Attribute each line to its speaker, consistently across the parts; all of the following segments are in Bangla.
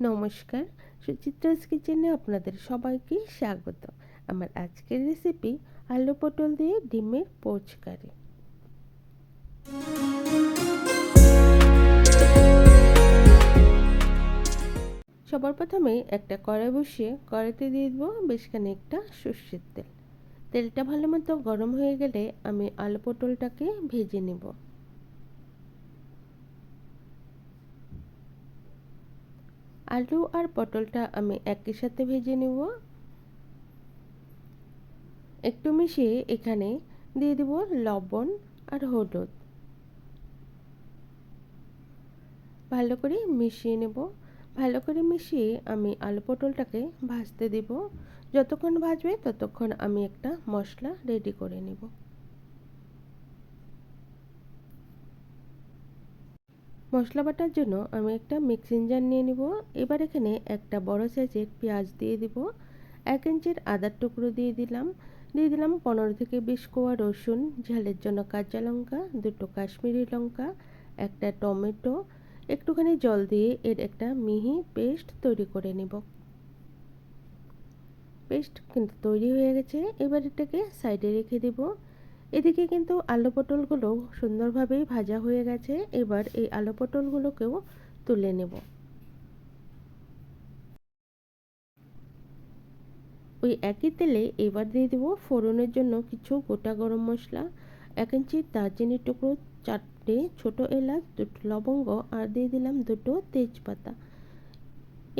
Speaker 1: নমস্কার, সুচিত্রাস কিচেনে আপনাদের সবাইকে স্বাগত। আমার আজকের রেসিপি আলু পটল দিয়ে ডিমের পোচ কারি। সবার প্রথমে একটা কড়াই বসিয়ে কড়াইতে দিয়ে দেবো বেশ খানিকটা সর্ষের তেল। তেলটা ভালো মতো গরম হয়ে গেলে আমি আলু পটলটাকে ভেজে নেব। আলু আর পটলটা আমি একই সাথে ভেজে নেব। একটু মিশিয়ে এখানে দিয়ে দেব লবণ আর হলুদ। ভালো করে মিশিয়ে নেব। ভালো করে মিশিয়ে আমি আলু পটলটাকে ভাজতে দেব। যতক্ষণ ভাজবে ততক্ষণ আমি একটা মশলা রেডি করে নেব। মশলা বাটার জন্য আমি একটা মিক্সিং জার নিয়ে নেব। এবার এখানে একটা বড় সাইজের পেঁয়াজ দিয়ে দিব। 1 ইঞ্চির আদার টুকরো দিয়ে দিলাম। দিয়ে দিলাম 15 থেকে 20 কোয়া রসুন, ঝালের জন্য কাঁচা লঙ্কা, 2টো কাশ্মীরি লঙ্কা, একটা টমেটো। একটুখানি জল দিয়ে এর একটা মিহি পেস্ট তৈরি করে নেব। পেস্ট কিন্তু তৈরি হয়ে গেছে। এবার এটাকে সাইডে রেখে দেব। এদিকে কিন্তু আলু পটলগুলো সুন্দরভাবেই ভাজা হয়ে গেছে। এবার এই আলু পটলগুলোকেও তুলে নেব। ওই একই তেলে এবার দিয়ে দেবো ফোড়নের জন্য কিছু গোটা গরম মশলা, 1 ইঞ্চি দারচিনির টুকরো, 4টে ছোট এলাচ, 2টো লবঙ্গ আর দিয়ে দিলাম 2টো তেজপাতা।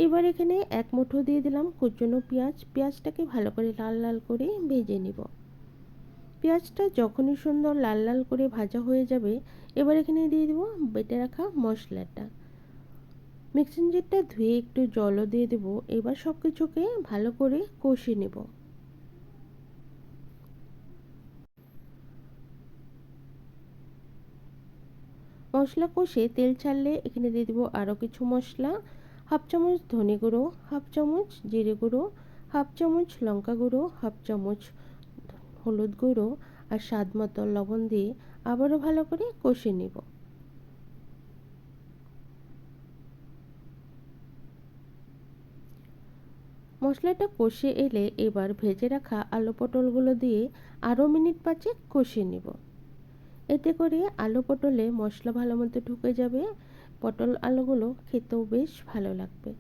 Speaker 1: এবার এখানে 1 মুঠো দিয়ে দিলাম কুচনো পেঁয়াজ। পেঁয়াজটাকে ভালো করে লাল লাল করে ভেজে নিব। পেঁয়াজটা যখনই সুন্দর লাল লাল করে ভাজা হয়ে যাবে, এবার এখানে দিয়ে দেবো বেটে রাখা মশলাটা। মিক্সিং জারটা ধুয়ে একটু জলও দিয়ে দেবো। এবার সব কিছুকে ভালো করে কষিয়ে নেব। মশলা কষে তেল ছাড়লে এখানে দিয়ে দেবো আরও কিছু মশলা। 1/2 চামচ ধনে গুঁড়ো, 1/2 চামচ জিরে গুঁড়ো, 1/2 চামচ লঙ্কা গুঁড়ো, 1/2 চামচ হলুদ গুঁড়ো আর স্বাদ মতো লবণ দিয়ে আবারও ভালো করে কষে নেব। মশলাটা কষে এলে এবার ভেজে রাখা আলু পটলগুলো দিয়ে আরও মিনিট 5 কষে নেব। এতে করে আলু পটলে মশলা ভালো মতো ঢুকে যাবে। পটল আলুগুলো খেতেও বেশ ভালো লাগবে।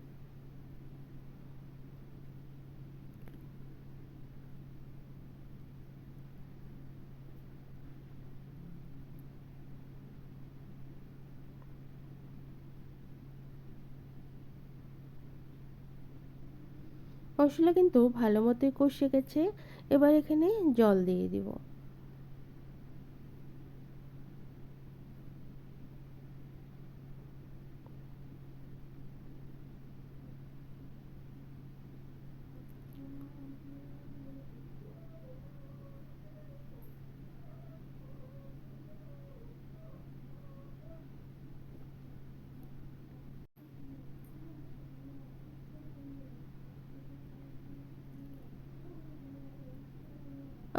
Speaker 1: মশলা কিন্তু ভালো মতোই কষে গেছে। এবার এখানে জল দিয়ে দিব।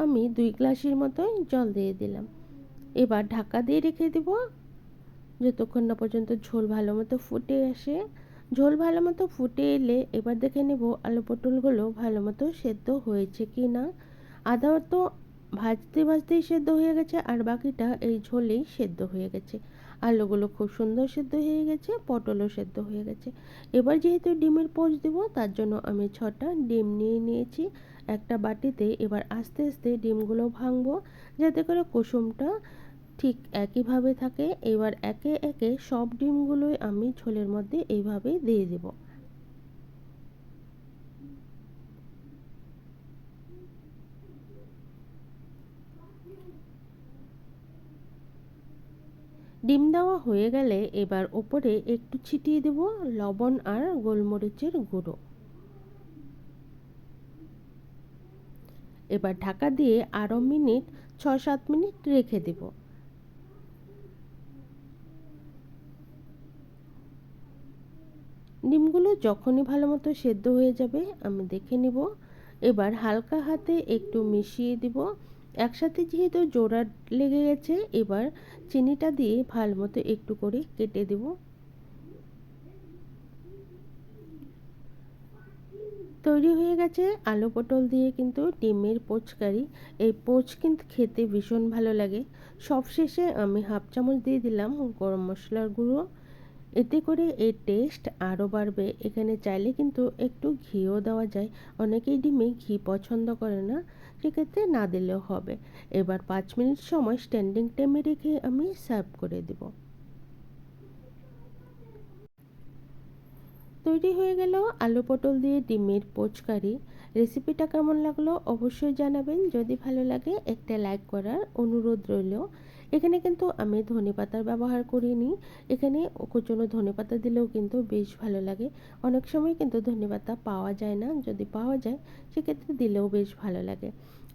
Speaker 1: আমি 2 গ্লাসের মতোই জল দিয়ে দিলাম। এবার ঢাকা দিয়ে রেখে দেব যতক্ষণ না পর্যন্ত ঝোল ভালো মতো ফুটে আসে। ঝোল ভালো মতো ফুটে এলে এবার দেখে নেব আলু পটলগুলো ভালো মতো সেদ্ধ হয়েছে কি না। আধা তো ভাজতে ভাজতেই সেদ্ধ হয়ে গেছে আর বাকিটা এই ঝোলেই সেদ্ধ হয়ে গেছে। আলুগুলো খুব সুন্দর সেদ্ধ হয়ে গেছে, পটলও সেদ্ধ হয়ে গেছে। এবার যেহেতু ডিমের পোচ দেব তার জন্য আমি 6টা ডিম নিয়ে নিয়েছি একটা বাটিতে। এবার আস্তে আস্তে ডিমগুলো ভাঙবো যাতে করে কুসুমটা ঠিক একইভাবে থাকে। এবার একে একে সব ডিমগুলোই আমি ঝোলের মধ্যে এইভাবে দিয়ে দেব। ডিম দেওয়া হয়ে গেলে এবার ওপরে একটু ছিটিয়ে দেব লবণ আর গোলমরিচের গুঁড়ো। এবার ঢাকা দিয়ে আরও মিনিট 6-7 মিনিট রেখে দেব। ডিমগুলো যখনই ভালো মতো সেদ্ধ হয়ে যাবে আমি দেখে নেব। এবার হালকা হাতে একটু মিশিয়ে দিব। একসাথে যেহেতু জোড়া লেগে গেছে এবার চিনিটা দিয়ে ভালো মতো একটু করে কেটে দেব। তৈরি হয়ে গেছে আলু পটল দিয়ে কিন্তু ডিমের পোচকারি। এই পোচ কিন্তু খেতে ভীষণ ভালো লাগে। সবশেষে আমি হাফ চামচ দিয়ে দিলাম গরম মশলার গুঁড়ো। এতে করে এর টেস্ট আরও বাড়বে। এখানে চাইলে কিন্তু একটু ঘিও দেওয়া যায়। অনেকেই ডিমে ঘি পছন্দ করে না, সেক্ষেত্রে না দিলেও হবে। এবার 5 মিনিট সময় স্ট্যান্ডিং টাইমে রেখে আমি সার্ভ করে দেব। তৈরি হয়ে গেল আলু পটল দিয়ে ডিমের পোচকারি। রেসিপিটা কেমন লাগলো অবশ্যই জানাবেন। যদি ভালো লাগে একটা লাইক করার অনুরোধ রইল। এখানে কিন্তু আমি ধনেপাতার ব্যবহার করিনি। এখানে কুচনো ধনেপাতা দিলেও কিন্তু বেশ ভালো লাগে। অনেক সময় কিন্তু ধনেপাতা পাওয়া যায় না, যদি পাওয়া যায় সেক্ষেত্রে দিলেও বেশ ভালো লাগে।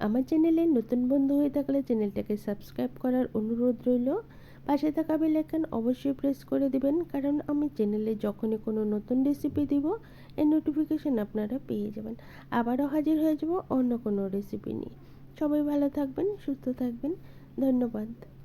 Speaker 1: আমার চ্যানেলে নতুন বন্ধু হয়ে থাকলে চ্যানেলটাকে সাবস্ক্রাইব করার অনুরোধ রইল। পাশে থাকা বেল আইকন অবশ্যই প্রেস করে দিবেন, কারণ আমি চ্যানেলে যখনই কোনো নতুন রেসিপি দিব এর নোটিফিকেশন আপনারা পেয়ে যাবেন। আবারও হাজির হয়ে যাব অন্য কোনো রেসিপি নিয়ে। সবাই ভালো থাকবেন, সুস্থ থাকবেন। ধন্যবাদ।